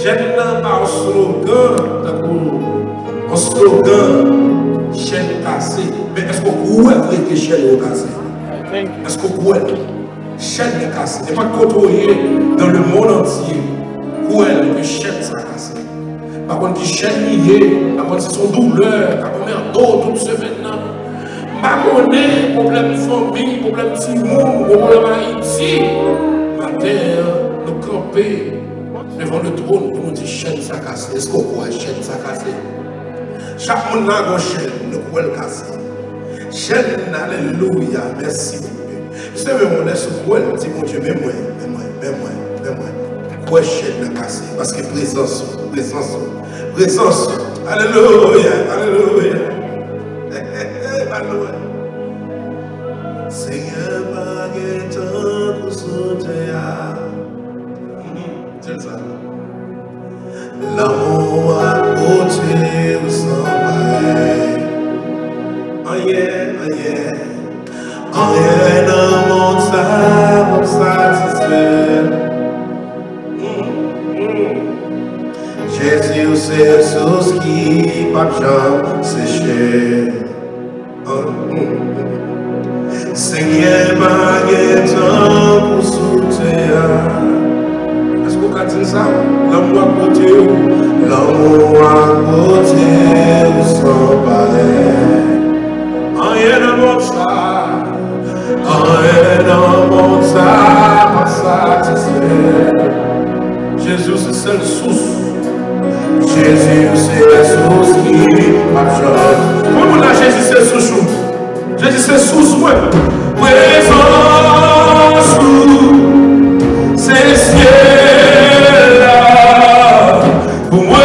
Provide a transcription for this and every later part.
J'aime pas un slogan, un slogan, chaîne cassée. Mais est-ce qu'on pourrait vrai que chaîne est cassée? Est-ce qu'on pourrait? Chaîne est cassée. Et pas côtoyer dans le monde entier. Pour elle, que chaîne est cassée. Par contre, qui chaîne liée, par contre, c'est son douleur, par contre, merde, toute semaine. Pas connaît, problème de famille, problème de Simon, problème Haïti. Matin, nous camper devant le trône pour nous dire chaîne ça cassée. Est-ce qu'on croit chaîne ça cassée? Chaque monde a une chaîne, nous pouvons le casser. Chaîne, alléluia, merci. Vous savez, on est sur quoi? On dit, mon Dieu, mais moi. Pourquoi chaîne le casser? Parce que présence. Alléluia. Seigneur, baguette pour sauter. C'est ça. L'amour à côté ou sans pareil. Oh yeah. Rien dans mon ça pour satisfaire. Jésus, c'est ce qui pas jamais séché. Seigneur, baguette pour soutenir. Est-ce qu'on peut dire ça? L'amour à côté ou sans pareil. Rien dans mon ça, pas satisfait. Jésus, c'est seule source. Jésus, c'est la source qui marche. Comment là, Jésus, c'est source? Jésus, c'est source, ouais. Présence, c'est ciel là pour moi.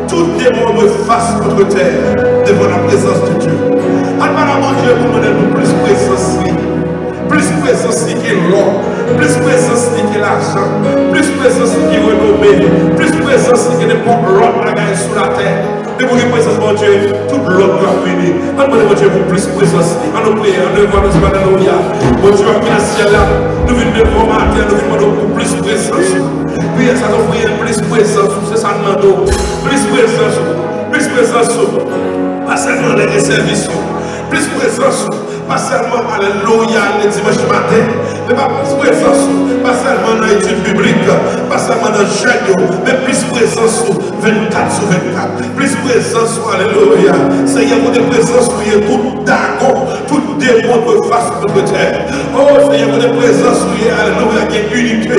Tout démon me face contre terre devant la présence de Dieu. Dieu, pour demander plus présence. Plus présence qui est l'or, plus présence qui est l'argent, plus présence qui est renommée, plus présence qui est n'importe l'autre bagaille sur la terre. Mais pour une présence, mon Dieu, toute l'autre doit venir. On demande, mon Dieu, pour plus présence. On nous prie, on nous voit, nous sommes alléluia. Mon Dieu, qui est le ciel là, nous venons de voir matin, nous venons pour plus présence. Puis ça nous prie, plus présence, c'est ça nous demandons. Plus présence, pas seulement les services, plus présence. Pas seulement, alléluia, le dimanche matin, mais pas plus présence, pas seulement dans l'étude biblique, pas seulement dans le chaîne, mais plus présence 24 sur 24. Plus présence, alléluia. Seigneur, pour des présences, pour tout d'accord, tout démon de face de terre. Oh Seigneur, pour des présences, alléluia, il y a unité.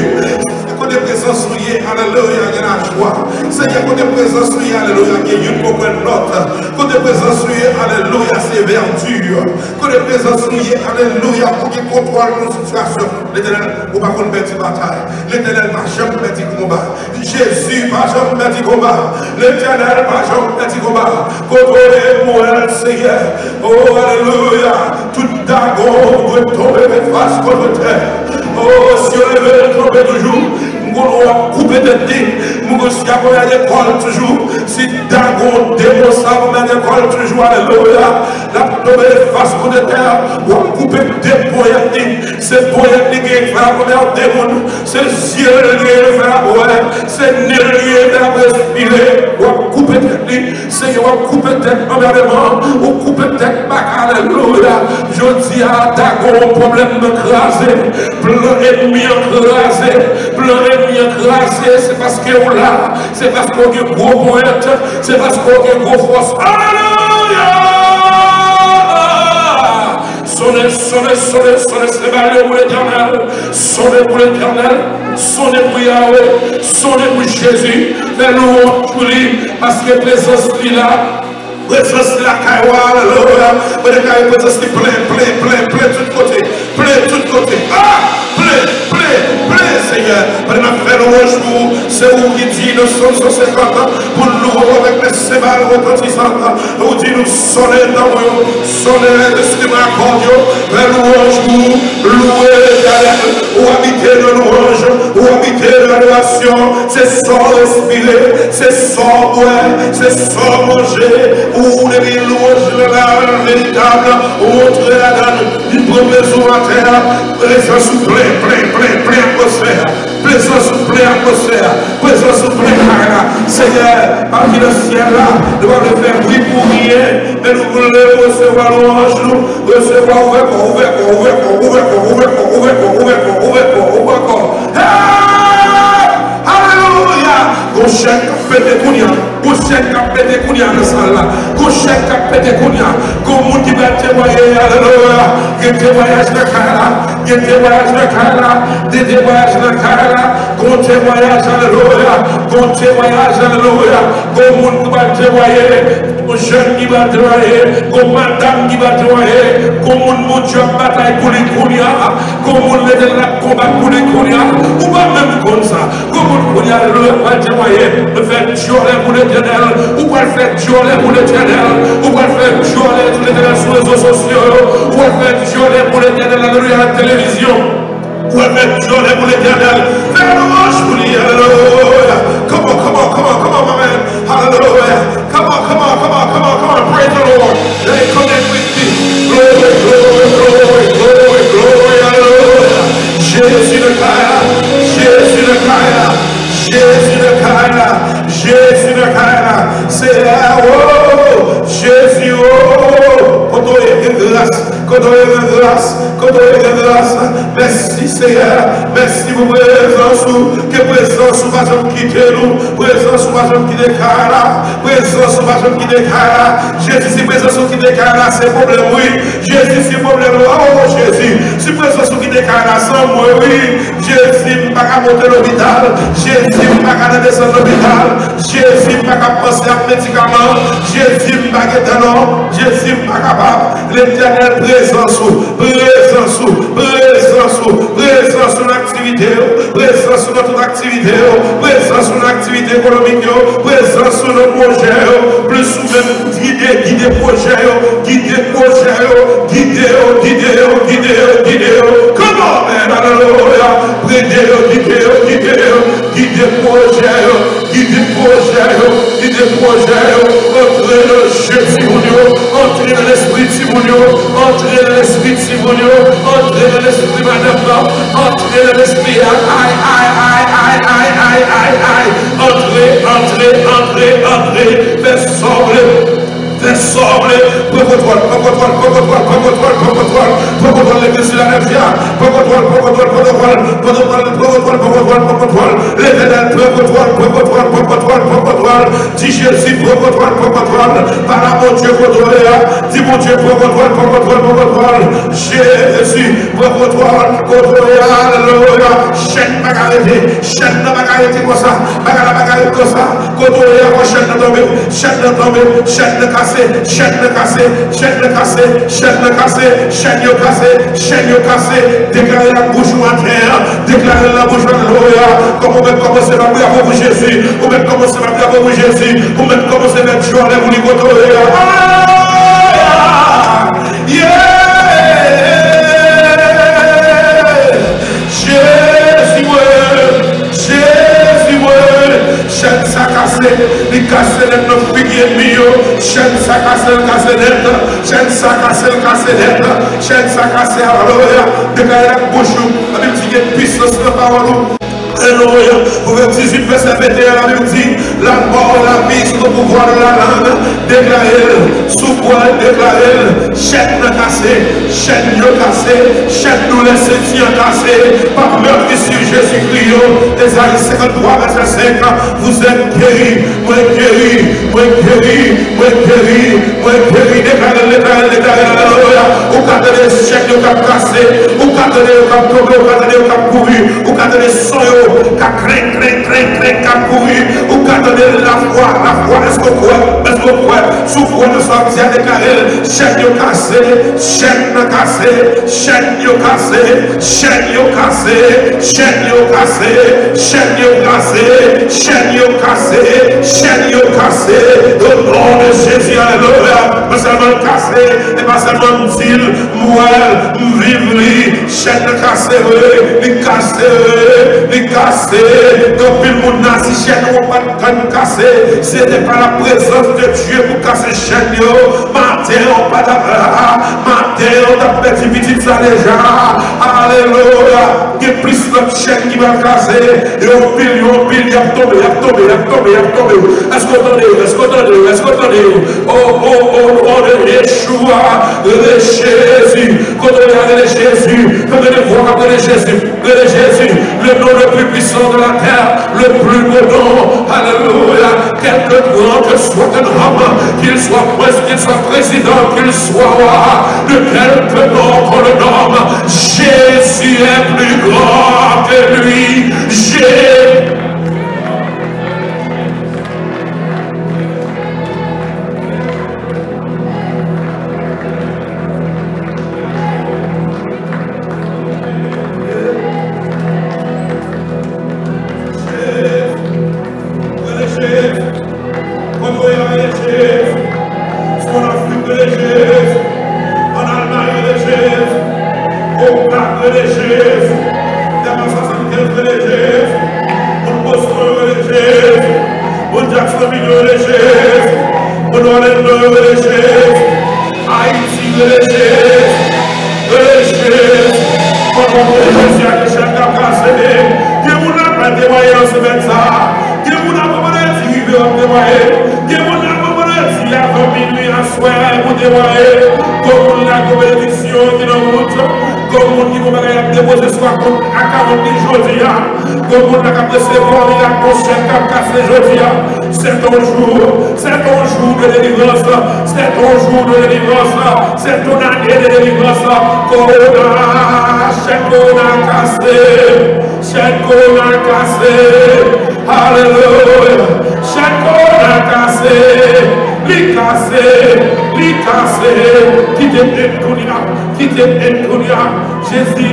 Pour des présences, alléluia, il y a la joie. Seigneur, pour des présences, alléluia, il y a une comme l'autre. Pour des présences, alléluia, c'est verdure. Pour des présences, alléluia, pour qu'il contrôle nos situations. L'Éternel, vous ne pouvez pas perdre bataille. L'Éternel ne va jamais perdre combat. Jésus ne va jamais perdre combat. L'Éternel ne va jamais perdre combat. Contrôlez-moi, Seigneur. Oh, alléluia. Tout dragon doit tomber face contre terre. Oh, si on veut tomber toujours. On va couper de tête, on va à l'école toujours. Si Dagon démon ça, on va à l'école toujours. Alléluia. La tombe face contre terre, on va couper des poètes. C'est poète qui est frère comme un démon. C'est yeux qui est frère, c'est nez qui est respirer. On va couper tête, Seigneur, on va couper tête emmerdement. On va couper tête bac. Alléluia. Je dis à Dagon, problème de craser, plein ennemi écrasé, plein ennemi écrasé, c'est parce qu'on l'a, c'est parce qu'on a gros poète, c'est parce qu'on a gros force. Alléluia! Sonnez, sonnez, sonnez, sonnez, c'est valeur pour l'Éternel, sonnez pour l'Éternel, sonnez pour Yahweh, sonnez pour Jésus, fais louange pour lui, parce que présence est là. Présence de la caïwa, alléluia. Présence qui plein, tout côté. Plein, tout côté. Ah! Plein, Seigneur. Pendant que faire louange pour, c'est vous qui dit nous sommes 150 pour louer avec les sémales retentissantes. Vous dit nous sonnez dans vous, sonnez l'instrument accordion, faire louange pour louer l'éternel, ou habiter de louange, ou habiter de l'adoration. C'est sans respirer, c'est sans boire, c'est sans manger. Ou les louanges de la véritable, ou montrer la donne du premier jour à terre, présence plein atmosphère, présence plein atmosphère, présence plein carrière. Seigneur, parmi le ciel là, nous allons faire bruit pour rien, mais nous voulons recevoir l'ange, nous recevoir ouvert. Alléluia! Gauchek pété kounia, gauchek pété kounia dans salle là, gauchek pété kounia, comme monde qui va témoigner, alléluia, qui témoignage de Kala, qui témoignage de Kala, des témoignages de Kala, qu'on témoignage, alléluia, qu'on témoignage, alléluia, comme monde qui va témoigner, comme jeune qui va témoigner, comme madame qui va témoigner, comme monde qui va bataille pour les kounia, comme monde qui va combattre pour les kounia, ou pas même comme ça, comme monde qui va témoigner. Faire joler pour l'Éternel, ou pas faire joler pour l'Éternel, ou pas faire joler pour l'Éternel sur les réseaux sociaux, ou pas faire joler pour l'Éternel à la télévision, ou pas faire joler pour l'Éternel. Faire louange pour lui, alléluia. Come on, my man, hallelujah. Come on, praise the Lord. They connect with me. Glory, hallelujah. Jésus le Kaïla, Jésus le Kaïla. Jésus de Kaïla, c'est oh, Jésus, oh, quand on est grâce, merci Seigneur, merci pour présence, que présence va jamais quitter nous, présence va jamais quitter Kaïla, présence va jamais quitter Kaïla, Jésus, si présence qui quitte Kaïla, c'est problème, oui, Jésus, si problème, oh Jésus, si présence qui quitte Kaïla, sans moi, oui, Jésus, pas qu'à monter l'hôpital, Jésus, pas qu'à descendre l'hôpital, Jésus n'a pas penser à médicaments, Jésus n'a pas de nom, Jésus n'a pas capable. L'Éternel présence sur l'activité, présence sur notre activité, présence présence sur l'activité économique, présence sur le projet, plus souvent guider projet, guider. Comment, alléluia, guider projet, entrer dans le jeu Simonio, entrer dans l'esprit Simonio, entrer dans l'esprit Simonio, entrer dans l'esprit madame, entrer dans l'esprit aïe, entrer, fais sembler, prends contrôle, l'église de la Nefia, prends contrôle, l'éternel, dis Jésus, prends contrôle, par mon Dieu, dis mon Dieu, prends contrôle, Jésus, prends contrôle, alléluia, chaîne bagarrée comme ça, chaîne cassée, déclarer la bouche à terre, déclarer la bouche à l'Alléluia, comme on va commencer à prier pour Jésus, on va commencer à prier pour Jésus, on va commencer à mettre joie à vous dire chaîne ça cassé, les cassé les neuf pieds mieux, chaîne ça cassé net, chaîne ça cassé net, chaîne ça cassé alléluia, déclarer la bouche, la Bible dit qu'il y a une puissance dans la parole. Alléluia, proverbe 18, verset 21, la Bible dit, la mort, la vie, sous le pouvoir de la langue, déclarer, sous quoi déclarer, chaîne cassée, chaîne nous laisse cassé, par meurtre sur Jésus-Christ, Ésaïe 53, verset 5, vous êtes guéris, moi guéri, déclarez, alléluia, ou quand les chèques de cap cassé, ou quand les cap tombé, ou quand les cap couru, ou quand les soyons, cap couru, ou quand la foi, est-ce qu'on croit, sous quoi nous sommes à déclarer, chaîne cassé, au nom de Jésus, alléluia, pas seulement cassé, et pas seulement dire, moelle, vivre, chaîne cassée, depuis le monde si chaîne ou pas de casser, c'était pas la présence de Dieu pour casser chaîne, matin on pas d'abord, matin on a petit ça déjà, alléluia, il y a plus de chaîne qui va casser, et on pile, il y a tombé, est-ce qu'on entendez, oh, de Yeshua, de Jésus, quand on regarde Jésus, quand on voit Jésus, le nom le plus puissant de la terre, le plus beau nom, alléluia, quelque grand que soit un homme, qu'il soit prince, qu'il soit président, qu'il soit roi, de quelque nom qu'on le nomme, Jésus est plus grand que lui, c'est ton jour de délivrance, c'est ton jour de délivrance, c'est ton année de délivrance. Corona, chaque corona cassé, alléluia, chaque corona cassé, li cassé, qui te détruira, Jésus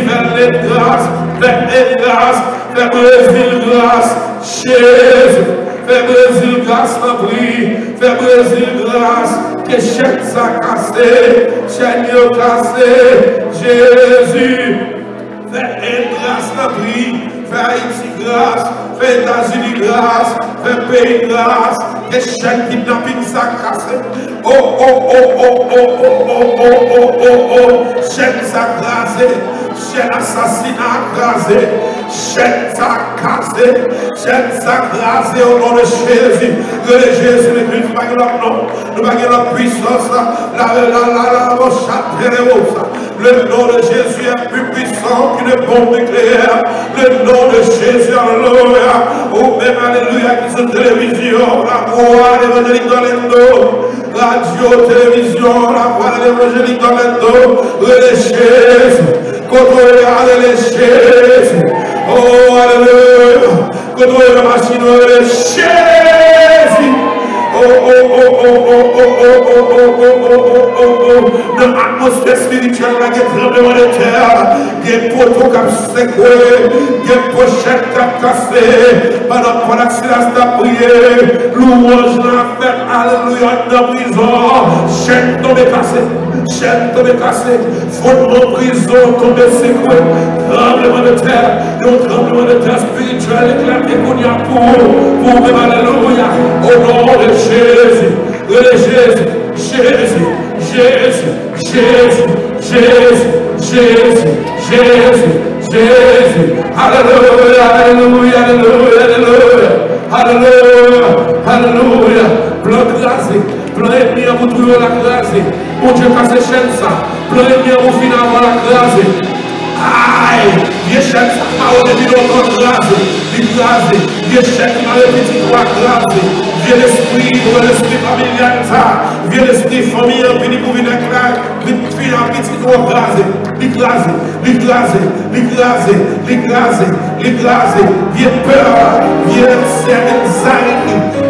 vers une grâce, Fais Brésil grâce, Jésus. Fais Brésil grâce, la prie. Fais Brésil grâce, que chaîne ça cassé, chaîne cassé, Jésus. Fais grâce, la prie. Fais Haïti grâce, fais États-Unis grâce, fais pays grâce, que chaîne kidnapping ça cassé. Oh, oh, oh, oh, oh, oh, oh, oh, oh, oh, oh, chaîne ça grâce. Chaîne assassinat crasé, chaîne ça cassé, chaîne ça crasé au nom de Jésus. Que Jésus, l'Église, nous pas notre nom, nous pas notre puissance, le nom de Jésus est plus puissant qu'une bombe nucléaire. Le nom de Jésus, alléluia. Ou même, alléluia, qui sont télévision, la voix évangélique dans l'endo, radio, télévision, la voix évangélique dans l'endo, le Jésus. Quand on regarde les chaises, oh alléluia, quand on regarde la machine, les chaises, oh oh oh oh oh oh oh oh oh oh oh oh, dans l'atmosphère spirituelle, il y a des tremblements de terre, des poteaux qui secoués, des pochettes qui cassées, pendant que Silas a prié, louange l'a fait, alléluia, dans la prison, chaîne tombée cassée. Chaîne tombée cassée, fondement prison tombé secoué, tremblement de terre, un tremblement de terre spirituel éclaté qu'on y a pour même alléluia, au nom de Jésus, Jésus, Jésus, Jésus, Jésus, Jésus, Jésus, Jésus, Jésus, alléluia, alléluia, alléluia, alléluia, alléluia, alléluia, blanc glacé. Plan ennemi à vous trouver la grâce. Mon Dieu, casse chaîne ça. Plan ennemi à vous finir avant la grâce. Aïe! Viens chaîne ça. Pas au début de notre grâce. Grâce. Viens chaîne ma petite roi grâce. Viens l'esprit familial ça. Viens l'esprit familial venu pour venir éclairer. Viens la petite roi grâce. L'écraser, l'écraser, l'écraser, l'écraser, l'écraser. Viens peur. Viens anxiété.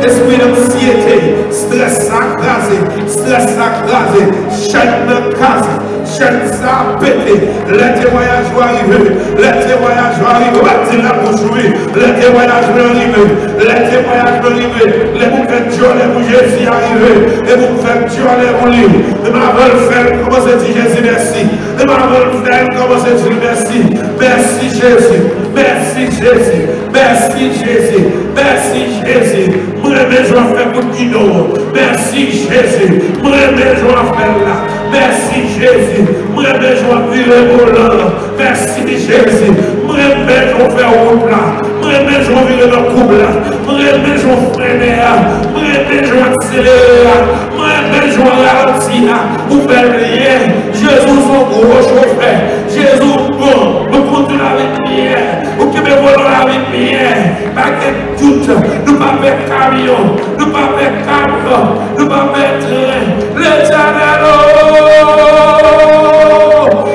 Esprit d'anxiété. Stress à craser, chaîne ça pété, les témoignages vont arriver, bâtir la bouche, les témoignages vont arriver, les bouquets de Dieu, les bougies Jésus arrivent, les bouquets de Dieu, les roulis, et ma bonne faire, comment c'est dit Jésus, merci, et ma bonne faire, comment c'est dit merci, merci Jésus, merci Jésus, merci Jésus, merci Jésus, moi je vais faire pour Guido, merci Jésus, moi je vais faire là, merci Jésus, moi je vais virer pour l'heure, merci Jésus, moi je vais faire route là, moi je vais virer dans le couple là, moi je vais freiner là, moi je vais accélérer là, moi je vais ralentir là, vous faites rien, Jésus son gros chauffeur, Jésus bon, nous continuons avec bien, vous qui me volons avec bien, pas de doute, nous ne pas faire camion, nous ne pas faire camion, nous ne pas faire train, l'Éternel,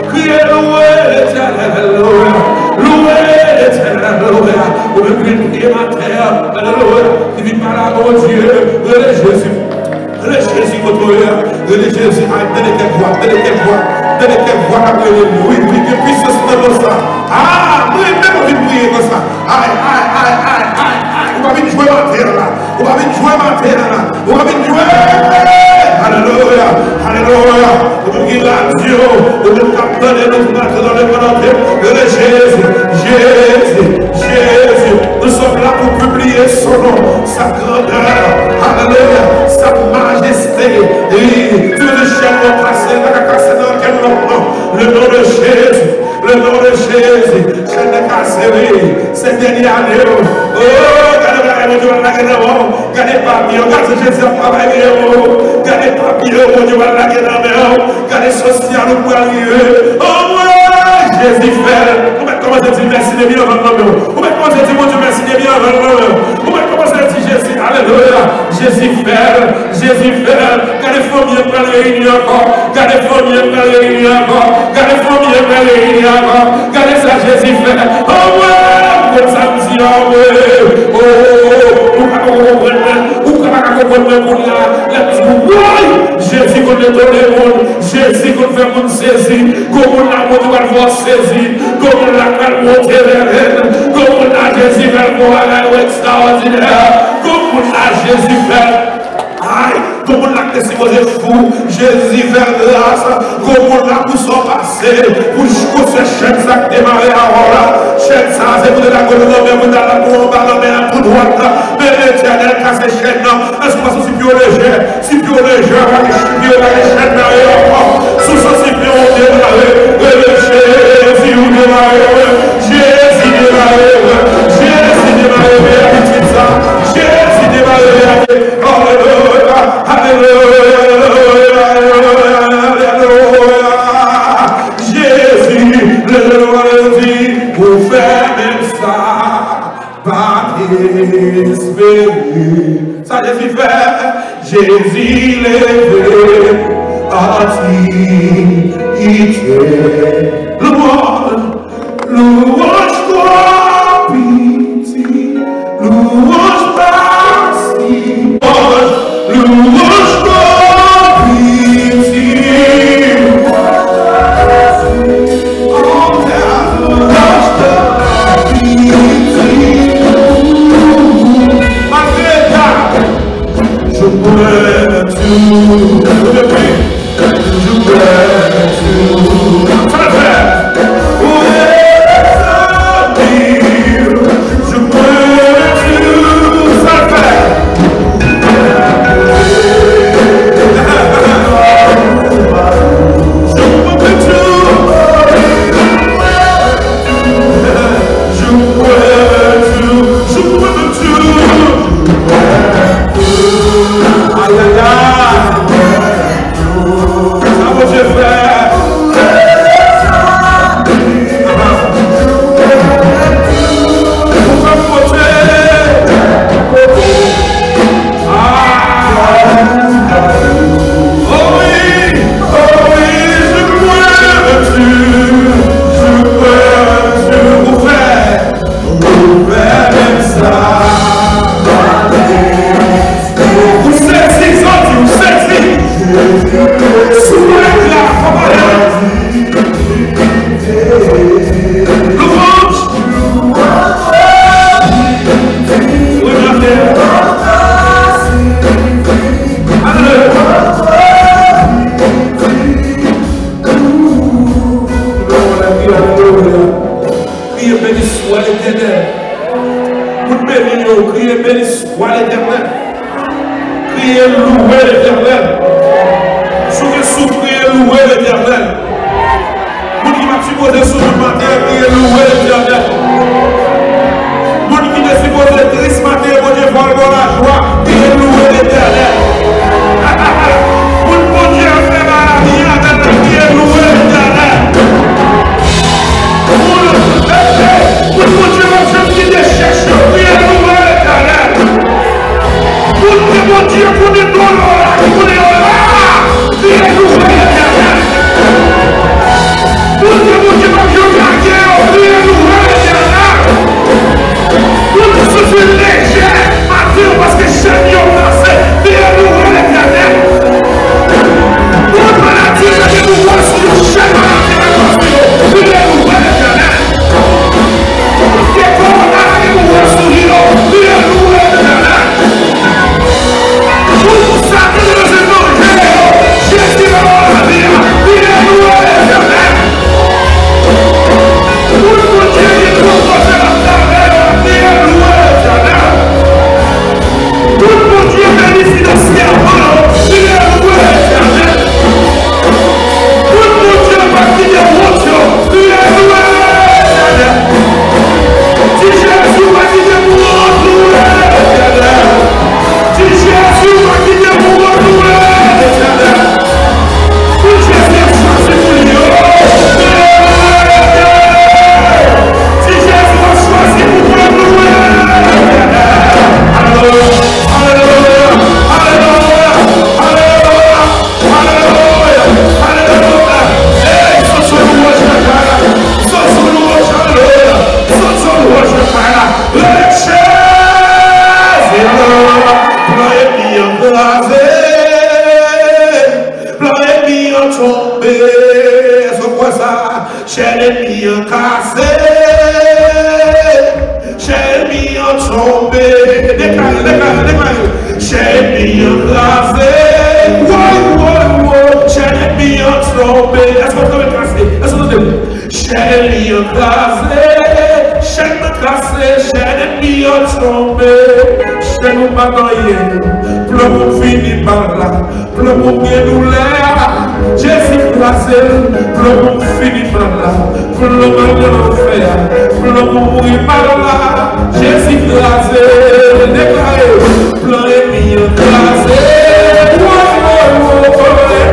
criez loué l'Éternel, loué l'Éternel, vous me priez ma terre, alléluia, qui vit par là, mon Dieu, Jésus. Jésus, Jésus, donnez quelle voix, oui, que puissance dans ça. Ah, oui, même on vient prier comme ça. Aïe, on va venir jouer ma terre là, on va venir jouer. Alléluia, alléluia, on va venir là, Dieu, on va capter nous battre dans les volontés. Jésus, nous sommes là pour publier son nom, sa grandeur, alléluia, sa majesté, et tout le chien va passer dans quel nom, le nom de Jésus, chien de cassé, c'est dernier année, oh, regardez papier, regardez Jésus à travailler, regardez papier, regardez social pour arriver, oh ouais, Jésus fait, on va commencer à dire merci de bien avant l'homme, on va commencer à dire mon Dieu merci de bien avant l'homme, on va commencer à dire Jésus, alléluia, Jésus fait, regardez famille pour réunir encore, regardez famille pour réunir encore, regardez famille pour réunir encore, regardez ça Jésus fait, oh ouais, comme ça me dit, oh ouais, Jésus qu'on est dans le monde, Jésus qu'on fait monde saisir, comme on a monté par voir saisir, comme on a monté vers elle, comme on a Jésus fait pour aller où extraordinaire. Comme la Jésus fait. Aïe, comme on l'a supposé fou, Jésus fait grâce, comme on l'a pour son passé, pour ce chaîne ça démarrer avant là, chaîne ça, c'est pour la colonne, mais vous dans la colonne, mais la pour droite, mais l'éternel casse ces chaînes, est-ce que c'est plus léger, si plus léger, on va les chaînes derrière, sous ce si plus on démarre, Jésus démarre, Jésus démarre, Jésus démarre, Jésus démarre, alléluia. Jésus, le roi de vie, pour faire même ça, pas espérer. Ça, Jésus fait, Jésus levé, louange, toi, pitié, louange, merci, louange, toi, pitié, je pourrais tout, je pourrais tout, ça le fait. Je pourrais tout, ça le Chez l'ennemi cassé, chez tombé. Déclarez. J'ai écrasé. J'ai tombé. Est-ce qu'on peut classer? Est-ce qu'on peut j'ai écrasé. J'ai tombé. J'ai nous bataillé. Plein pour finir par là. Plein pour bien nous l'air. J'ai écrasé. Plein pour finir par là. Plein de l'enfer. Plein pour mourir par là. J'ai écrasé. Déclaré. Plein et écrasé. Plein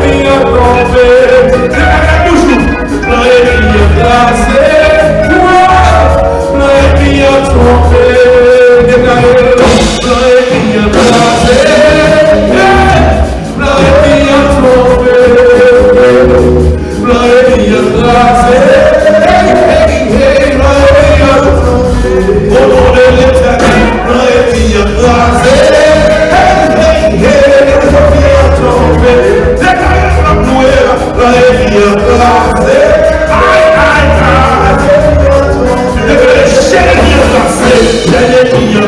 et tombé. Déclaré toujours. Plein et écrasé. Plein et tombé. Déclaré. Plein et écrasé. Plein et tombé. Plein et écrasé. Au nom de l'Éternel, plein et écrasé. Déclaré comme nous, plein et écrasé. Déclaré, j'ai écrasé. J'ai écrasé.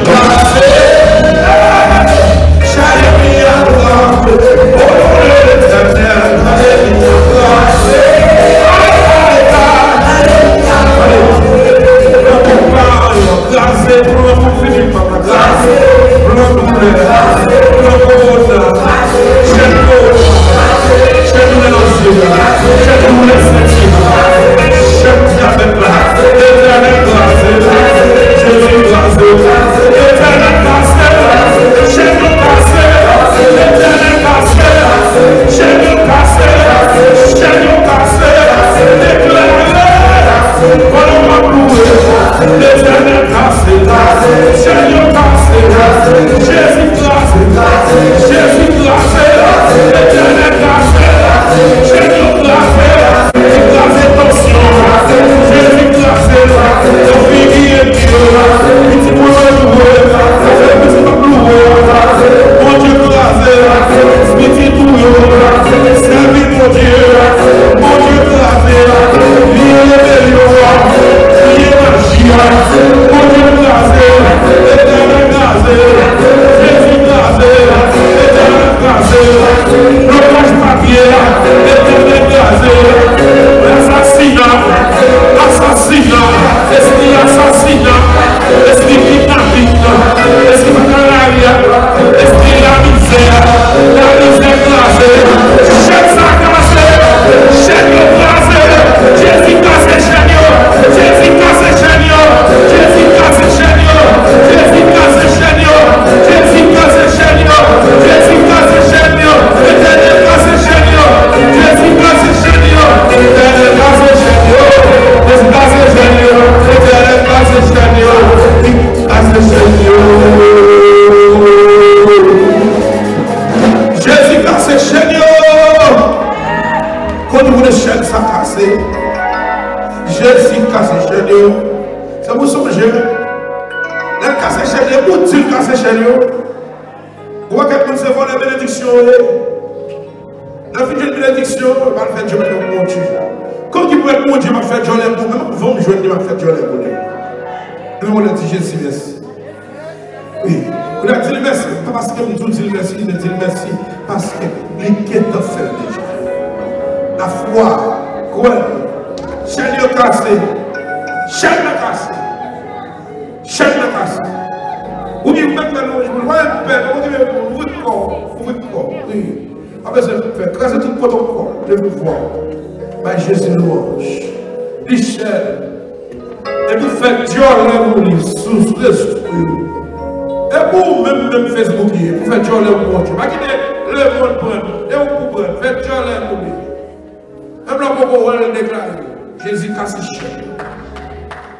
Jésus casse les chaînes.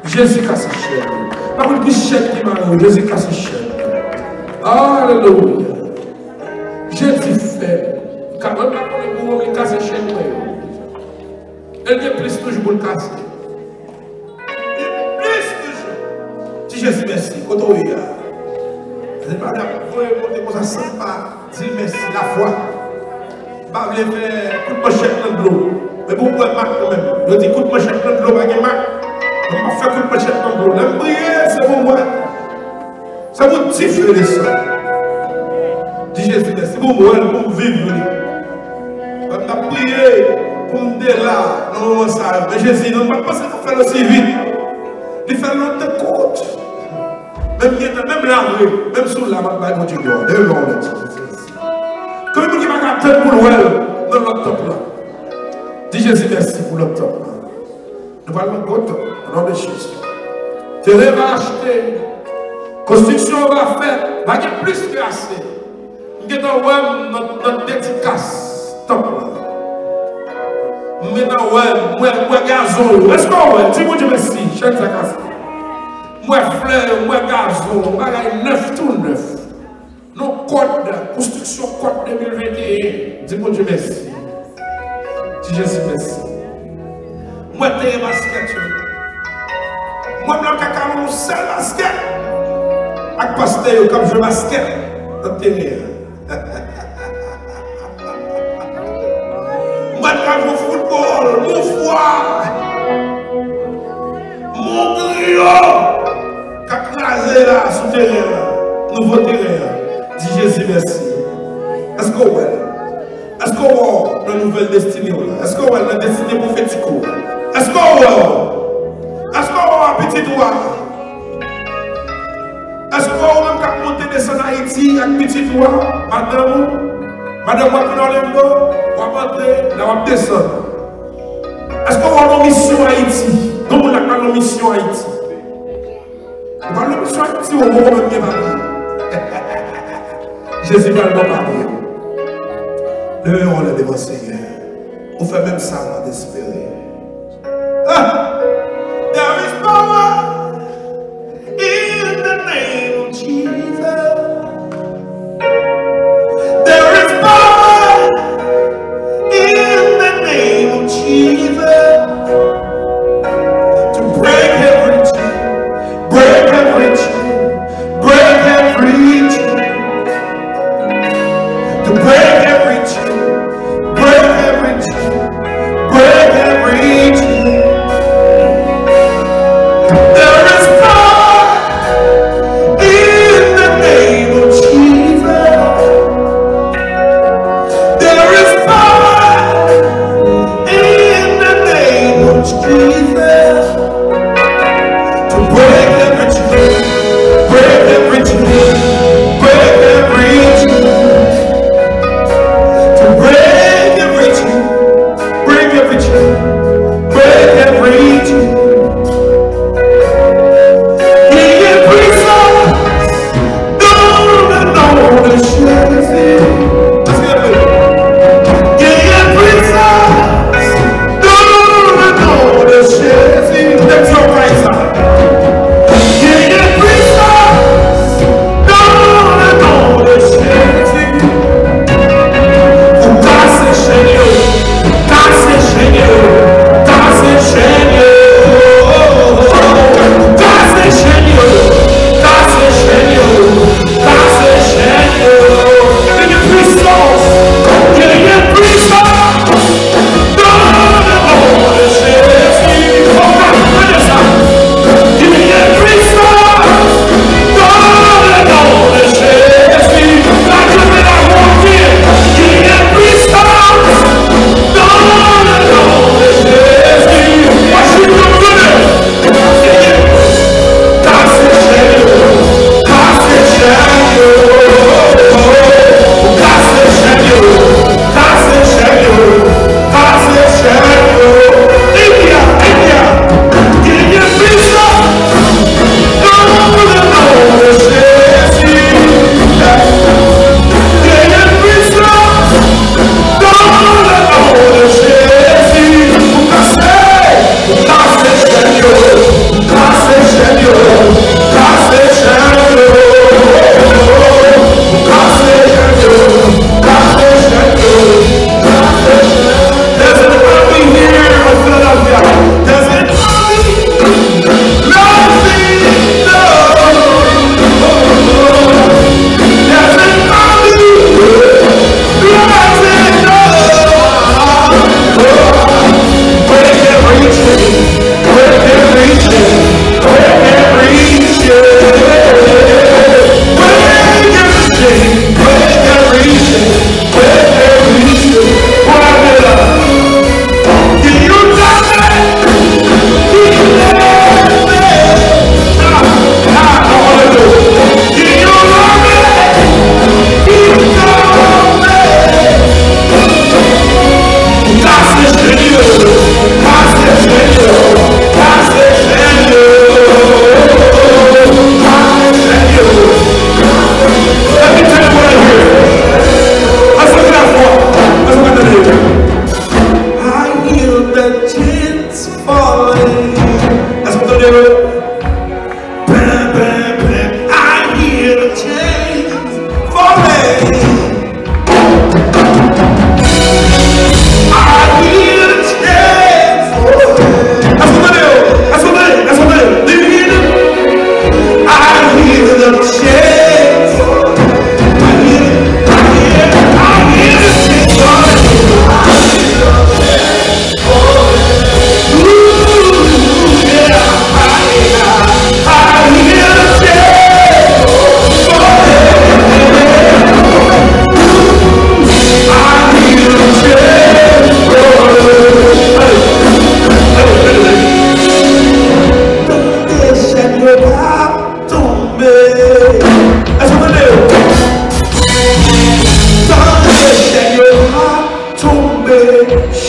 Jésus casse les chaînes. Pas pour dire chaîne qui m'a Jésus casse les chaînes. Alléluia. Jésus fait. Quand même, il casse les chaînes. Elle est plus toujours pour le casser. Plus toujours. Si Jésus merci, quand on est là. C'est pas là. Vous pouvez monter comme ça sans pas dire merci la foi. Pas vous faire coup de pochette dans l'eau. Mais vous pouvez marquer quand même. Je dis coup de pochette dans l'eau, pas de marque. On va faire coup de pochette dans l'eau. La prière, c'est pour moi. C'est pour différer de ça. Dis Jésus, merci pour moi, pour vivre. Je vais prier pour me dire là, dans le moment ça. Mais Jésus, non, je ne vais pas faire aussi vite. Il fait l'autre côte. Même là, même sous la bataille, mon Dieu, comme il m'a gâté pour le dans l'autre top là. Dis Jésus, merci pour l'autre top là. Nous parlons de l'autre top, au nom de Jésus. Terrain va acheter, construction va faire, il y a plus que assez. Nous avons notre dédicace top là. Nous avons gazon. Est-ce qu'on va? Dis-moi Dieu merci, chef de la casse. Moi fleur, moi gazon, bagaille neuf tout neuf. Nos codes, construction code 2021. Dis-moi Dieu merci. Dis Jésus merci. Moi t'es basket. Moi blanc caca mon seul basket. Avec pasteur comme je basket dans terrain. Moi t'as mon football, mon foie. Mon griot. Crasé là, sous terrain, nouveau terrain. Dis Jésus merci. Est-ce qu'on voit? Est-ce qu'on voit la nouvelle destinée? Est-ce qu'on voit la destinée prophétique? Est-ce qu'on voit? Est-ce qu'on voit un petit doigt? Est-ce qu'on voit même monter descendre en Haïti avec petit doigt? Madame, moi qui dans les dos, on va monter, on va descendre. Est-ce qu'on voit nos missions Haïti? Nous avons nos missions Haïti. Nous avons nos missions Haïti, on va même bien parler. Jésus va le parler. Levez-on le devant Seigneur. On fait même ça avant d'espérer. There is power in the name of Jesus. There is power in the name of Jesus to break every chain, break every chain, break every chain, to break every chain, break every chain, break every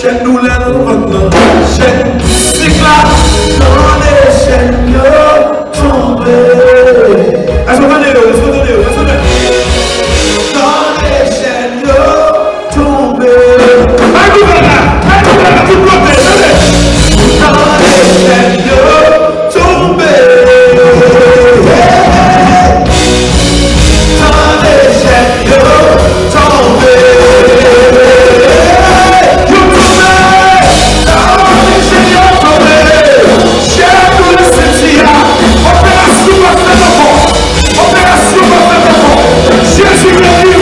chaînes nous les maintenant. Chaînes, c'est là. Quand les chaînes tombées. Est-ce que vous entendez? Quand les chaînes tombées. Allez-vous là, tout le monde. Quand les chaînes tombées. Quand les chaînes tombées. Jésus venu,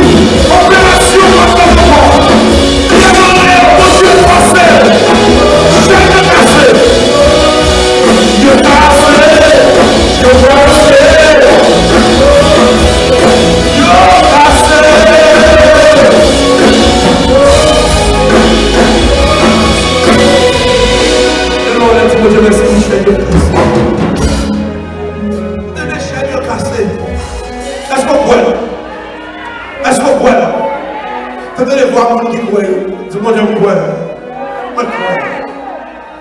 opération Dieu passé, jamais cassé, Dieu passé, Dieu passé, Dieu passé. Et l'on a dit, Dieu merci, Michel, Dieu cassé. Est-ce qu'on voit? Est-ce qu'on voit là? Vous allez voir mon qui croit. Tout le monde dit quoi?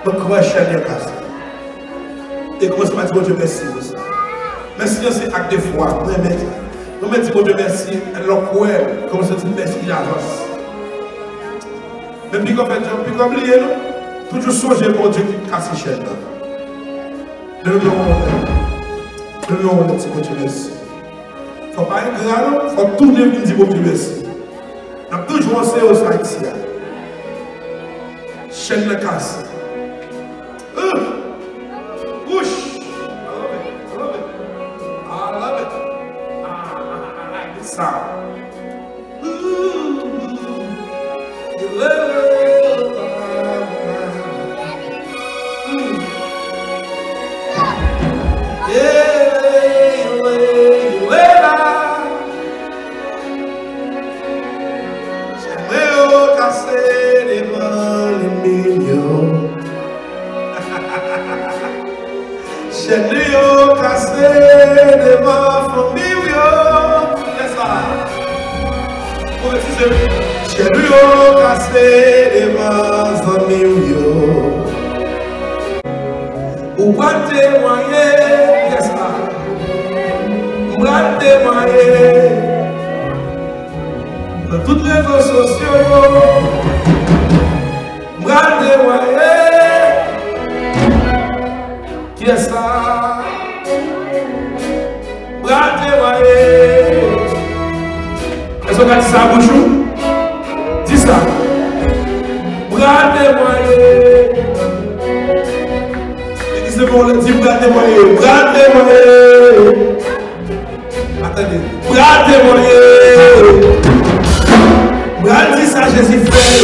Je crois chaîne cassée. Et commence par dire Dieu merci. Merci, c'est acte de foi. Nous mettons Dieu merci. Alors quoi? Comme ça, merci, il avance. Mais puis comme fait, puis comme lié, toujours songer pour Dieu qui casse les chaînes. Nous devons dire Dieu merci. Il ne faut pas être grand, il faut tourner et dire Dieu merci. On a toujours pensé aux Haïtiens. Chaîne de casse. Push. I love it. I like this sound. You love it. Chenio cassé devant famille. Yes, sir. Chenio cassé devant famille. Ou pas témoigner. Yes, sir. Ou pas témoigner. Dans toutes les réseaux sociaux. Ou pas témoigner. Qui est ça? Brate voyé. Est-ce qu'on a dit ça à bouchou? Dis ça. Brate voyé. Et dis c'est bon, on dit brate voyé. Brate voyé. Attendez. Brate voyé. Brate dit ça, Jésus fait.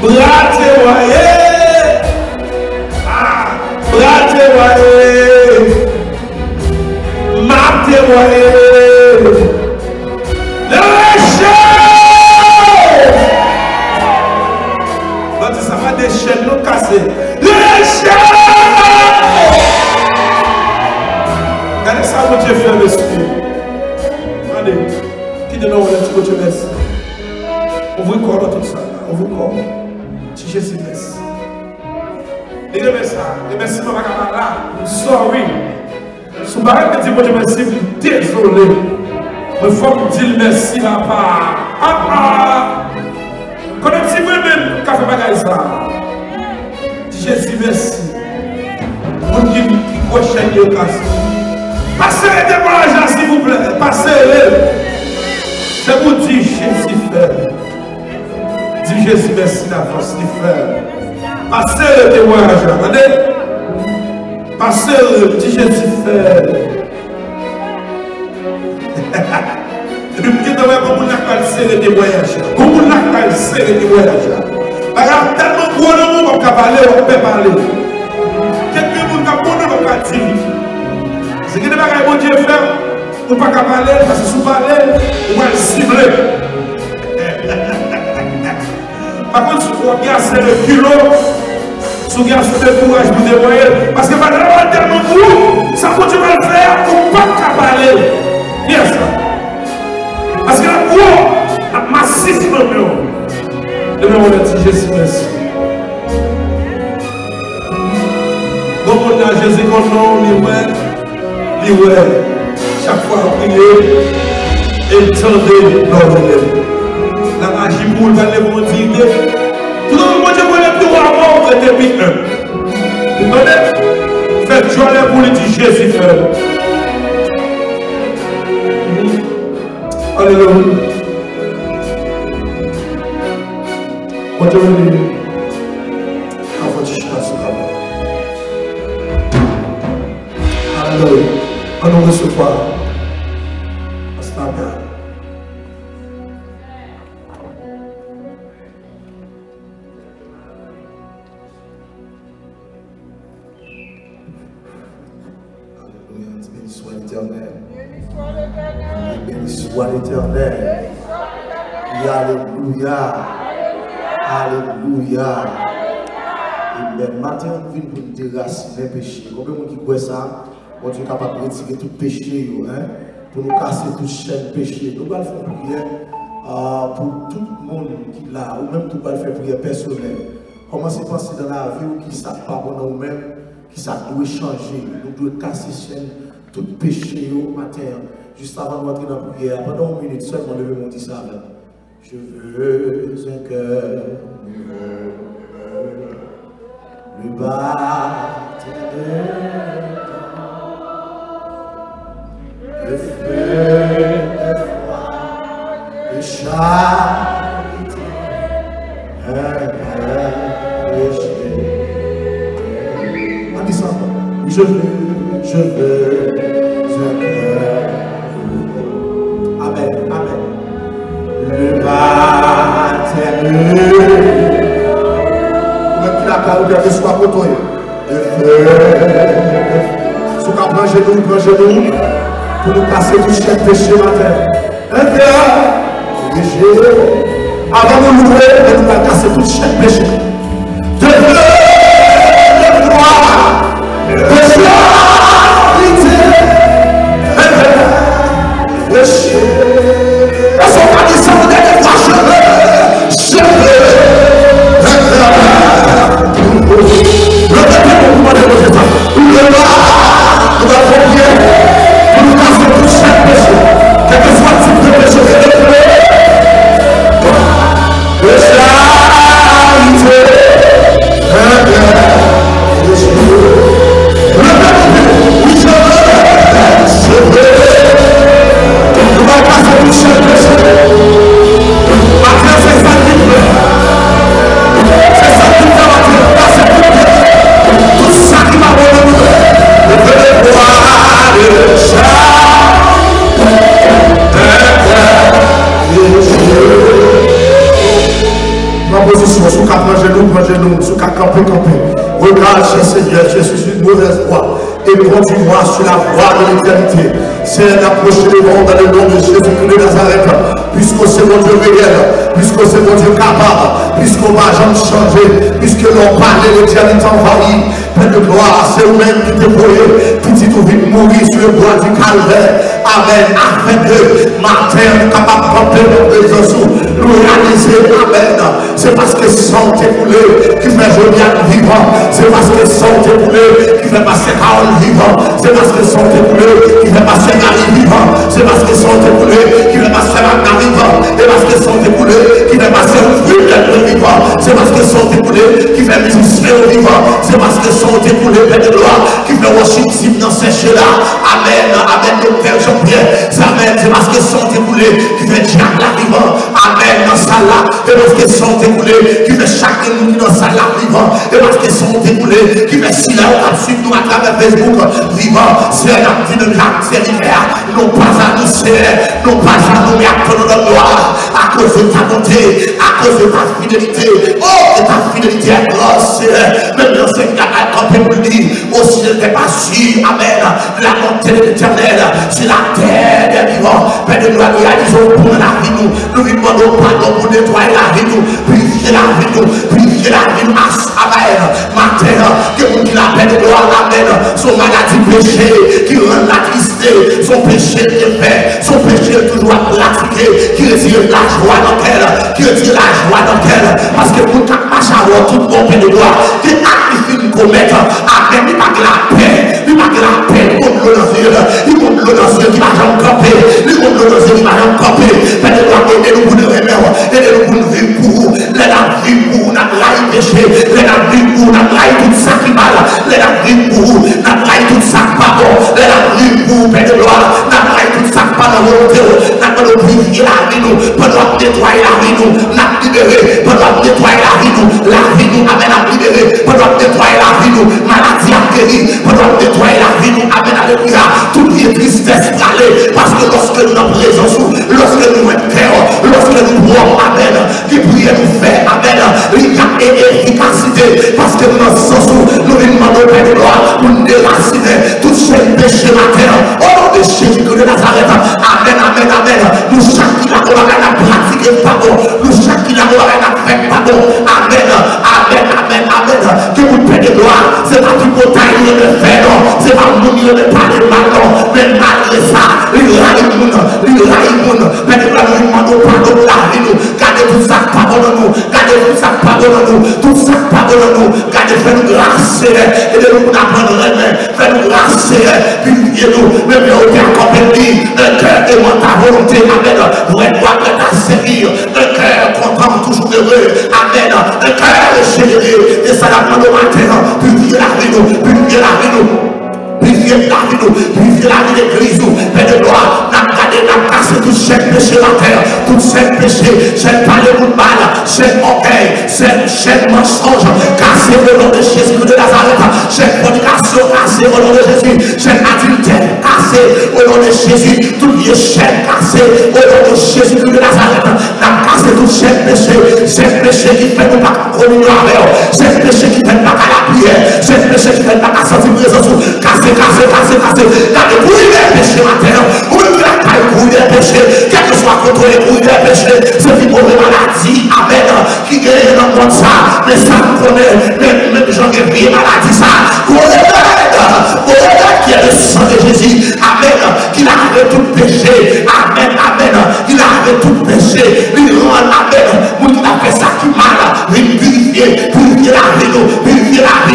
Brate voyé. Brate voyé, mate voyé, le chef. Donc ça va des chaînes nous casser. Le chef. Regardez ça, mon Dieu fait l'esprit. Regardez, qui de nous on a dit que Dieu merci. On vous corps dans tout ça, on vous corps. Si Jésus merci. Et merci, maman, là. Sorry. Si vous ne dites pas merci, désolé. Mais il faut me dire merci là part. Quand on dit moi-même, qu'a fait bagaille ça. Jésus, merci. Vous qui prochaine de casse. Passez les témoignages, s'il vous plaît. Passez-les. C'est pour dire Jésus fait. Dis Jésus, merci d'avance, il fait. Passez le témoignage, attendez. Passez le petit Jésus fait. Et puis, vous avez comme on a passé le témoignage. Comme on a passé le témoignage. Parce que tellement gros de monde qui parler, on peut parler. Quelqu'un qui a bon de dire. C'est que les bagages que Dieu fait, on ne peut pas parler, parce que si vous parlez, on va le cibler. Par contre, si vous regardez le kilo, si vous regardez le courage pour dévoyer, parce que maintenant, tellement gros, ça continue à le faire, on ne peut pas parler. Yes. Parce que la gros, massif, Demain, on a dit Jésus, merci. Donc, on a Jésus qu'on a, chaque fois on prie, et tendez l'ordre. La magie pour le dire, tout le monde dit qu'on est plus avant, on était plus un. Vous connaissez? Faites joie pour le dire Jésus, frère. Alléluia. Aujourd'hui, avant de chercher ce travail. Alléluia. On nous recevoir. Soit l'éternel. Alléluia. Alléluia. Et bien, matin, on vient pour nous déraciner le péché. Combien de gens qui croient ça? Bon Dieu est capable de retirer tout péché, pour nous casser toute chaîne péché. Nous allons faire prière pour tout le monde qui est là, ou même nous allons faire prière personnelle. Commencez à penser dans la vie qui ne pas bon dans nous-mêmes, qui ça doit changer. Nous devons casser chaîne, tout péché au matin. Juste avant de rentrer dans la prière, pendant une minute seulement, levez mon dit ça. Je veux un cœur le battre le feu, le froid, le charité, un péché. On dit ça. Je veux un cœur. Amen, amen. Le baptême. Même qui n'a pas regardé soit côtoyé. Le feu. Si on prend genoux, pour nous passer tout chaque péché matin. Un cœur léger. Avant de nous louer, on nous va casser tout chaque péché. De feu, de gloire, de charité, de péché. Est-ce qu'on va dire ça pour dernière fois? Je veux un cœur. Le peuple pour moi de nos états. Le bas, nous avons bien. Nous casser tout chaque péché. Quel que soit le type de péché que nous faisons. De charité, un cœur léger. Le peuple, oui, je veux. Nous allons passer tout chaque péché. Maintenant, c'est ça qui me fait. C'est ça qui me fait maintenant. Passer tout péché. Tout ça qui m'a donné. Le peuple voir le chat. Position, sous qu'à prendre genoux, sous qu'à camper. Regarde, cher Seigneur, je suis une mauvaise voie. Et conduis-moi sur la voie de l'éternité. C'est d'approcher le monde dans le nom de Jésus-Christ de Nazareth. Puisque c'est mon Dieu réel, puisque c'est mon Dieu capable, puisqu'on va jamais changer, puisque l'on parle de l'éternité envahie. Père de gloire, c'est vous-même qui te voyez, qui dit vous venez mourir sur le bois du calvaire. Amen. Afin que matin, nous capables de camper notre présence, nous réaliser. Amen. C'est parce que sang écoulé qui fait Josiane vivant. C'est parce que sang écoulé qui fait passer Carole vivant. C'est parce que sang écoulé qui fait passer Gary vivant. C'est parce que sang écoulé qui fait passer Magna vivant. C'est parce que sang écoulé qui fait passer William vivant. C'est parce que sang écoulé qui fait musicien vivant. C'est parce que sang écoulé fait de gloire qui fait worship team dans ces là. Amen. Amen. Docteur Jean-Pierre. Amen. C'est parce que sang écoulé qui fait Jacques la vivant. Amen. Dans ça là. C'est parce que sang écoulé qui fait chaque nous qui dans ça là vivant. C'est parce que sang écoulé qui fait si là on suivre nous à travers Facebook vivant. C'est un acte de l'acte l'hiver. Non pas à nous serrer, non pas à nous mettre dans la gloire. À cause de ta bonté, à cause de ta fidélité. Oh, de ta fidélité est grosse. Même dans ce cas, on peut nous dire, aussi je n'étais pas sûr. Amen. La bonté de l'éternel, c'est la terre des vivants. Père de gloire, réalisons pour la vie nous. Nous lui demandons pardon pour nettoyer la vie nous. purifier la vie nous, purifier la vie nous, amen, matin, que vous qui l'appelle de gloire, amen, son maladie péché, qui rend la tristesse, son péché de fait, son péché toujours à pratiquer, qui retire la joie dans elle, qui retire la joie dans elle, parce que vous qui marchez à tout bon de gloire, qui actifie commettre, amen, il n'y a pas de la paix, il n'y a pas de la paix, il compte l'eau dans Dieu, il compte l'eau dans Dieu qui va jamais camper, il compte l'eau dans Dieu qui va jamais camper, mais de gloire, aidez-nous pour nous remettre, aidez-nous pour nous vivre pour vous, les la vie pour vous, n'a pas péché, les la vie pour vous, n'a pas tout ça qui mal, les la vie pour vous, n'a pas tout ça qui pas bon, les la vie pour vous, Père de gloire, n'a pas tout ça qui pas dans volonté, n'a pas de purifier la vie nous, pendant nettoyer la vie nous, n'a libéré, pendant nettoyer la vie nous, amen, à libérer, pendant nettoyer la vie nous, maladie à guérir, pendant nettoyer la vie nous, amen, alléluia, toute vie tristesse aller, parce que lorsque nous sommes présents, lorsque nous sommes cœur, lorsque nous voyons, amen, qui prie nous fait, amen, il y a efficacité, parce que nous sommes nous demandons au Père de gloire pour nous déraciner tout ce péché matin, au nom de Jésus-Christ de Nazareth, amen, amen, amen, nous chaque qui n'a pas à pratiquer pardon, nous chaque qui n'a pas à faire pardon, amen, amen, amen, amen, que vous Père de gloire, c'est pas du portail de faire, non, c'est pas nous qui ne parlons de mal, non, mais malgré ça, il raille le monde, Père de gloire, nous demandons pardon de la vie, nous, gardez tout ça, pardonnez-nous, gardez tout ça, pardonnez-nous, tout ça, pardonnez-nous, gardez, faites-nous grâce, aidez-nous pour apprendre, faites-nous grâce, purifiez-nous, même au Père compagnie, un cœur aimant ta volonté, amen, vrai droit de ta servir, un cœur content, toujours heureux, amen, un cœur généreux, et ça la demande au matin, purifiez la vie, purifiez la vie, purifiez la vie, purifiez la vie de l'église, Père de gloire, n'a cassé tout chaque péché la terre, tout chaque péché, chaque parler de mal, chaque orgueil, chaque mensonge, cassé au nom de Jésus de Nazareth, chaque fornication, cassé au nom de Jésus, chaque adultère, cassé au nom de Jésus, tout échec, cassé au nom de Jésus de Nazareth, n'a cassé tout chaque péché qui fait nous pas communion avec eux, chaque péché qui fait pas à la prière, chaque péché qui fait pas à sentir présence, cassé, gardez vous les péchés matin, vous la taille pour les péchés, quel que soit contrôlé pour les péchés, ce qui pour les maladies, amen, qui gagne dans le monde ça, mais ça nous connaît, même gens qui vivent maladie ça, pour les qui est le sang de Jésus, amen, qu'il arrive tout péché, amen, amen, qu'il arrive tout péché, il rend, amen, vous qui a fait ça qui mal, il purifier la vie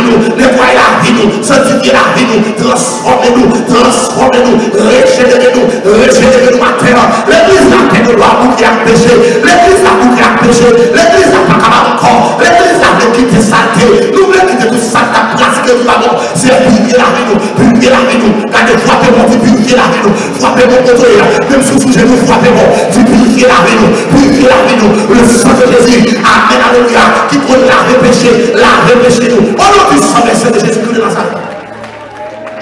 nous, nettoyer la vie nous, sanctifier la vie nous, transformez-nous, régénérez-nous matin, l'église la paix de gloire pour qui a péché, l'église la pour qui a péché, l'église la pas capable encore, l'église la veut quitter saleté, nous voulons quitter tout ça, la place que nous avons, c'est purifier la vie nous, gardez, frappez-moi, purifier la vie nous, frappez-moi contre eux, même sous genou, frappez-moi, purifier la vie nous, le sang de Jésus, amen, alléluia, qui peut laver péché nous, au nom du sang de Jésus-Christ de Nazareth.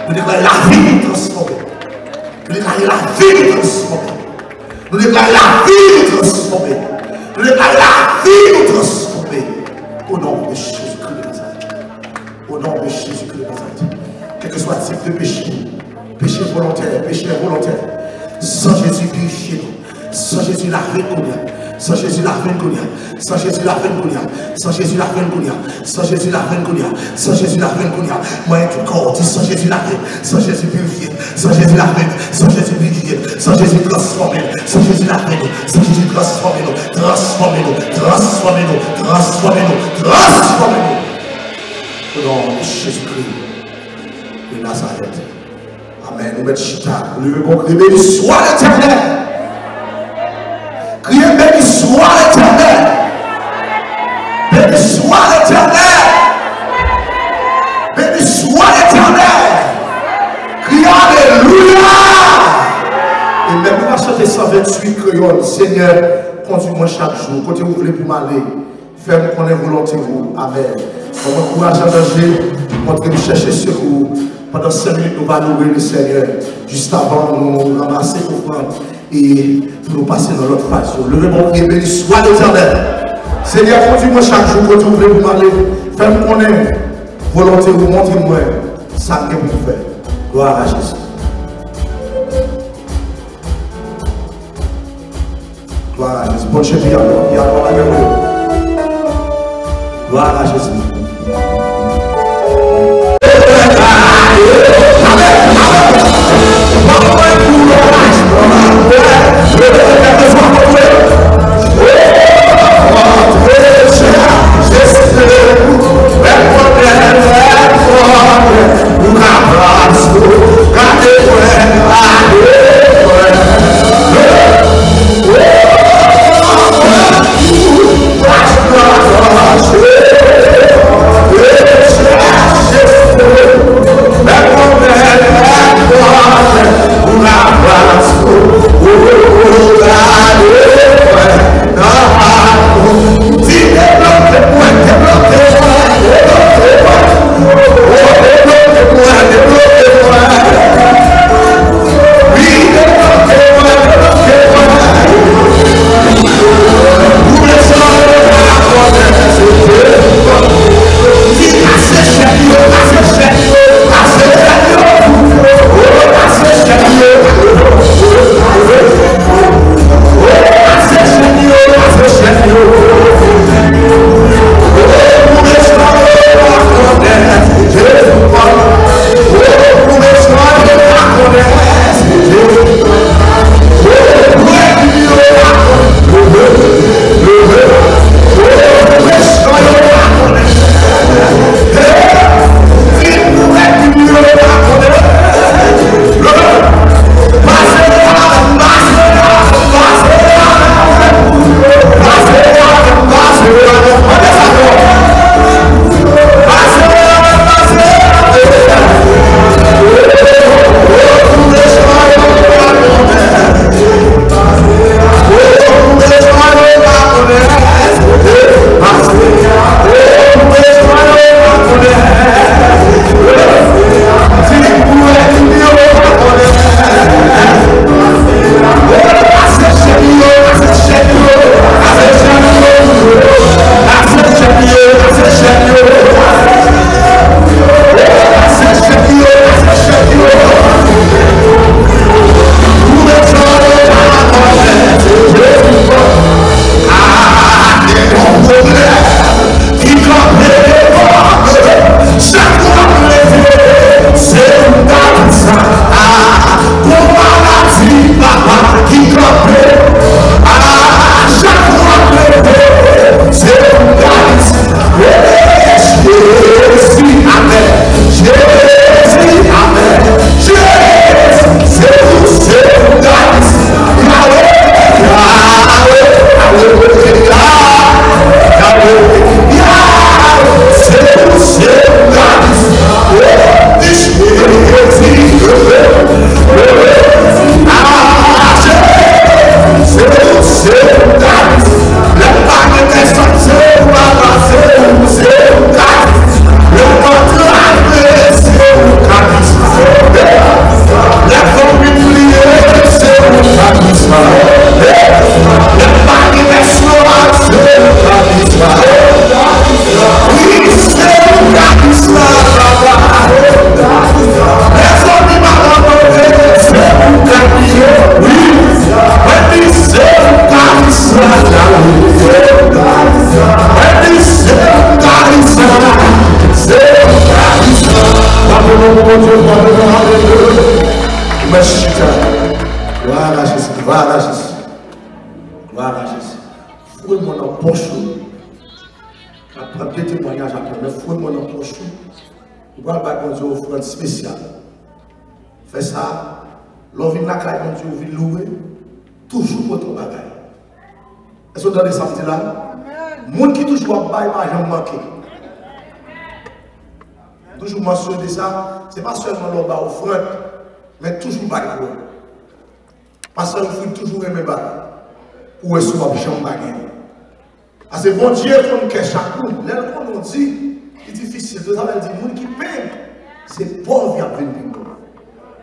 Nous déclarons la vie nous transformer. Nous déclarons la vie nous transformer. Nous déclarons la vie nous transformer. Nous déclarons la vie nous transformer. Au nom de Jésus-Christ de Nazareth. Au nom de Jésus-Christ de Nazareth. Quel que soit le type de péché, péché volontaire, sans Jésus purifier nous. Sans Jésus la réconcilier. Sans Jésus la réconcilier. Sans Jésus la réconcilier. Sans Jésus la réconcilier. Sans Jésus la réconcilier. Sans Jésus la réconcilier. Moi tout corps dit sans Jésus la réconcilier. Sans Jésus purifier. Sans Jésus la réconcilier. Sans Jésus purifier. Sans Jésus transformer. Sans Jésus la réconcilier. Sans Jésus transformer-nous. Au nom de Jésus-Christ de Nazareth. Amen. Nous mettons chita. Nous levons pour crier béni soit l'Éternel. Criez béni soit l'Éternel. Béni soit l'Éternel. Béni soit l'Éternel. Criez alléluia. Et même nous allons chanter 128 créoles. Seigneur, conduis-moi chaque jour. Quand vous voulez pour m'aller, faites-moi connaître volonté vous. Amen. On m'encourage à manger, montrer nous chercher sur vous. Pendant 5 minutes, nous allons louer le Seigneur. Juste avant, nous ramasser pour prendre et pour nous passer dans l'autre phase. Levez mon pied, béni soit l'Éternel. Seigneur, conduis-moi chaque jour quand vous voulez pour m'aller. Faites-moi connaître volonté vous, montrez-moi ça que vous faites. Gloire à Jésus. Gloire à Jésus. Bonne chef, bien, à Jésus. Spécial. Fais ça, l'on vient la caille, on vient louer, toujours pour ton bagage. Est-ce que vous entendez ça là? Monde qui toujours pas l'argent manqué. Toujours mentionner ça, c'est pas seulement l'on va offrir, mais toujours bagage. Parce que vous toujours aimer bagage. Ou est-ce que vous avez jamais bagage? Parce que bon Dieu, comme que chaque monde, là, on dit, c'est difficile, ça veut dire, monde qui paye. C'est pauvre qui a pris le pingo.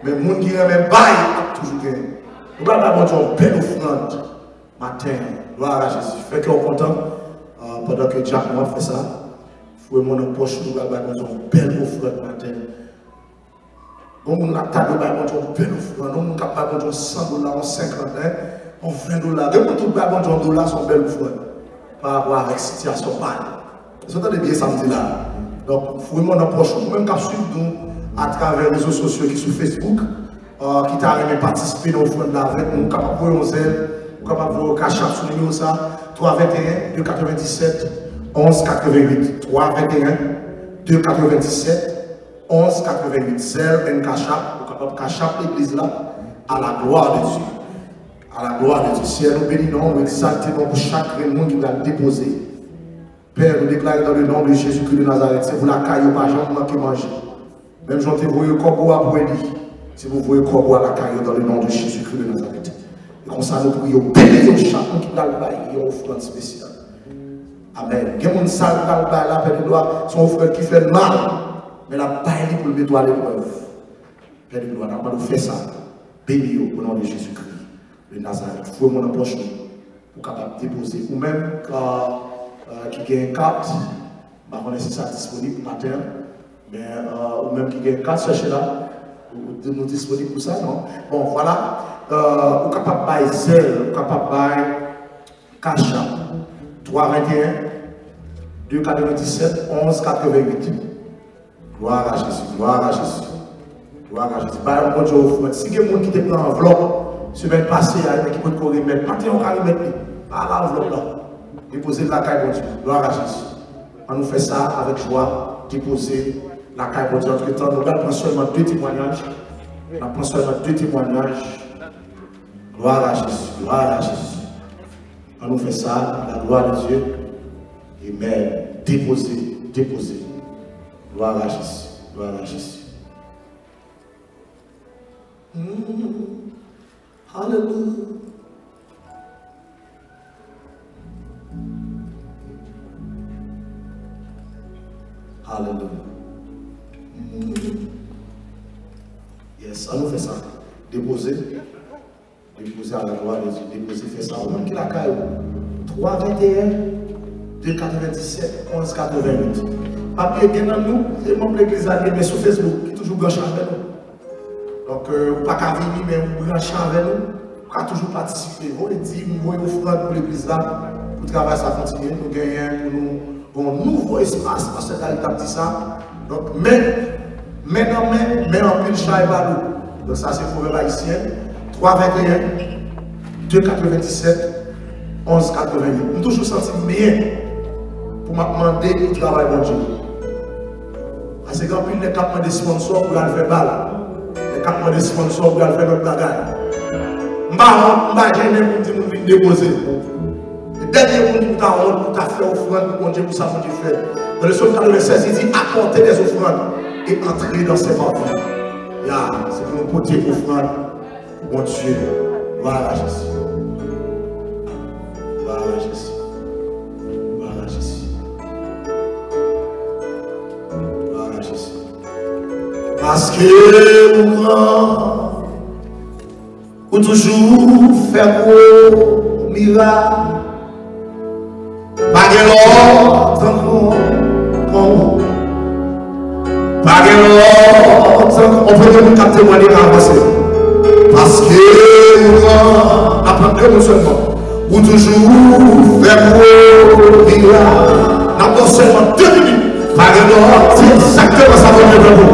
Mais les gens qui aiment bail a toujours gagné. Nous allons avoir une belle offrande matin. Gloire à Jésus. Fait que nous sommes contents pendant que Jack m'a fait ça. Faut mon poche, nous allons avoir une belle offrande matin. Nous allons avoir une belle offrande. Nous allons avoir 100 $, 50 $, 20 $. Nous allons avoir $, sont belles offrandes. Par rapport à la situation. Vous entendez bien samedi là. Donc, il faut vraiment approcher, même qu'à suivre nous à travers les réseaux sociaux qui sont sur Facebook, qui t'a aimé participer dans le fond de la avec nous, capable de voir capable de voir cacher sur le numéro ça, 321 297 11 88. 321 297 11 88. Zèle et cachap, vous capable de cacher l'église là, à la gloire de Dieu. À la gloire de Dieu. Si nous bénissons, nous exaltons pour chaque monde qui va déposer. Père, nous déclarons dans le nom de Jésus-Christ de Nazareth, c'est vous la caille, pas jamais manquer manger. Même si vous voyez corbeau à pour lui, si vous voyez corbeau à la caille dans le nom de Jésus-Christ de Nazareth. Et comme ça, nous prions, bénissons chaque monde qui va le bail, il y a une offrande spéciale. Amen. Il y a une salle dans le bail, là, Père de gloire, son offrande qui fait mal, mais la baille pour le mettre à l'épreuve. Père de gloire, nous faisons ça. Bénis au nom de Jésus-Christ de Nazareth. Il faut mon approche pour capable déposer. Ou même qui a une carte, je ne sais pas si c'est disponible matin, mais ou même qui a une carte, cherchez là, nous disponible pour ça, non? Bon, voilà, vous êtes capable de bailler zèle, vous êtes capable de bailler cacha, 321 297 11 88. Gloire à Jésus, gloire à Jésus. Gloire à Jésus. Par exemple, si il y a des gens qui te prennent enveloppe, semaine passée, il y a qui peut te remettre, maintenant on va remettre, pas l'enveloppe là. Déposer la caille pour Dieu. Gloire à Jésus. On nous fait ça avec joie. Déposer la caille pour Dieu. Entre temps, nous allons prendre seulement 2 témoignages. On prend seulement 2 témoignages. Gloire à Jésus. Gloire à Jésus. On nous fait ça, la gloire de Dieu. Amen. Déposer, déposer. Gloire à Jésus. Gloire à Jésus. Hallelujah. Alléluia. Yes, on nous fait ça. Déposer. Déposer à la gloire de Dieu. Déposer, fait ça. Au même qui la caille. 321 297 11 88. Papier qui est dans nous, c'est membre de l'église mais sur Facebook, qui est toujours branché avec nous. Donc, pas qu'à venir, mais vous branchez avec nous. Vous pouvez toujours participer. Vous voulez dire, vous voyez offrande pour l'église là, pour travailler ça continue. Nous gagnons pour nous. Un nouveau espace parce que tu as dit ça. Donc, mais en pile chat et balou. Donc, ça, c'est pour le haïtien. 321 297 11 88. Je toujours senti bien pour me demander pour travailler bon Dieu. Parce que quand il y a 4 mois de sponsors pour aller faire balle, les 4 mois de sponsors pour aller faire notre bagage. Je ne vais pas gêner pour dire que je vais déposer. Le dernier monde qui t'a honte pour ta faire offrande pour Dieu, pour ça, Dieu fait. Dans le psaume 96, il dit apporter des offrandes et entrer dans ses portes. C'est pour nous porter offrande pour Dieu. Voilà Jésus. Voilà Jésus. Voilà Jésus. Voilà Jésus. Parce que vous grand, ou toujours faire beau miracle. Pas de l'autre encore. Pas de l'autre encore. On peut nous capter moi les avancer. Parce que après nous seulement. Ou toujours faire beau miracle. N'importe seulement 2 minutes. Pas de l'autre. C'est exactement ça que je veux vous.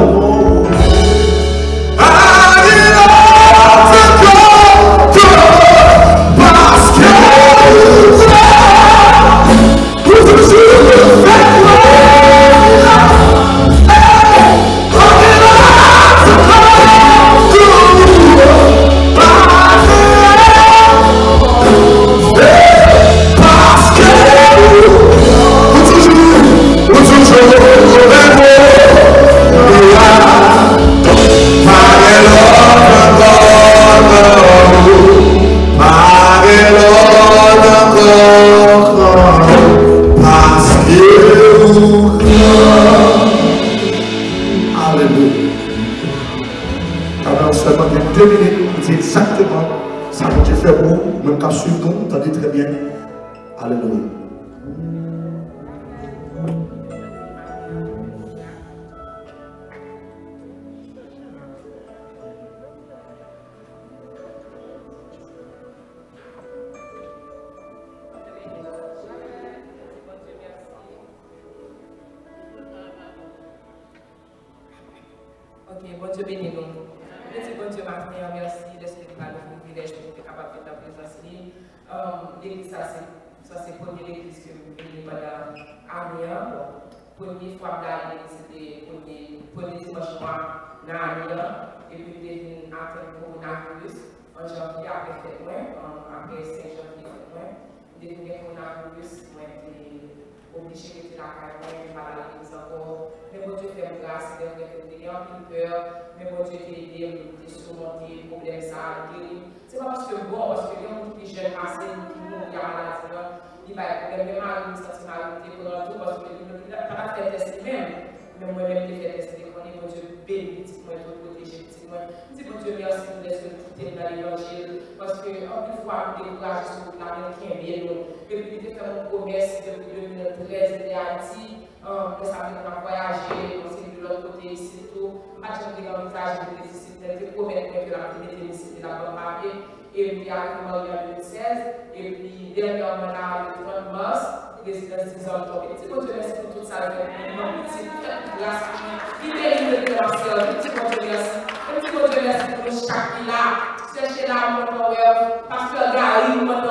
C'est exactement ça que tu fais pour vous, même quand je suis nous, vous entendez très bien. Alléluia. Ok, bon Dieu béni nous. Petit bon Dieu matin, merci d'esprit de le privilège pour être capable de la présence. L'église, ça c'est la première église que vous venez pendant Amiens. Première fois là, c'était le premier dimanche dans Amiens. Et puis, il est venu attendre le coronavirus en janvier, après après 5 janvier. Il est venu coronavirus, moi, obligé de la caille, par la l'église encore. Mais bon Dieu fait grâce, il y a un peu peur, mais bon Dieu t'a aidé à surmonter le problème, ça a guéri. C'est pas parce que bon, parce que les gens qui jeune passé, qui mourent, qui ont maladie, il va être vraiment une sensibilité pour tout, parce que il n'a pas fait test même. Mais moi-même, j'ai fait test, bon Dieu béni, moi, je protéger, moi. Je dis bon Dieu merci pour laisser quitter dans l'évangile, parce que en plus fois, on décourage sur l'Américain, bien nous. Et puis, il fait mon commerce depuis 2013 de Haïti, que ça fait qu'on a voyagé, on s'est de l'autre côté ici, tout. Pas de l'envisage de nécessité, de promettre que la nécessité de la bonne papier. Et puis, arrivé en 2016, et puis, dernièrement, le 30 mars, résidence des hommes tombés. Petit bon Dieu merci pour tout ça, petit grâce, il est de l'excellence, petit bon Dieu merci pour chaque là, chercher là, mon pasteur Gary, mon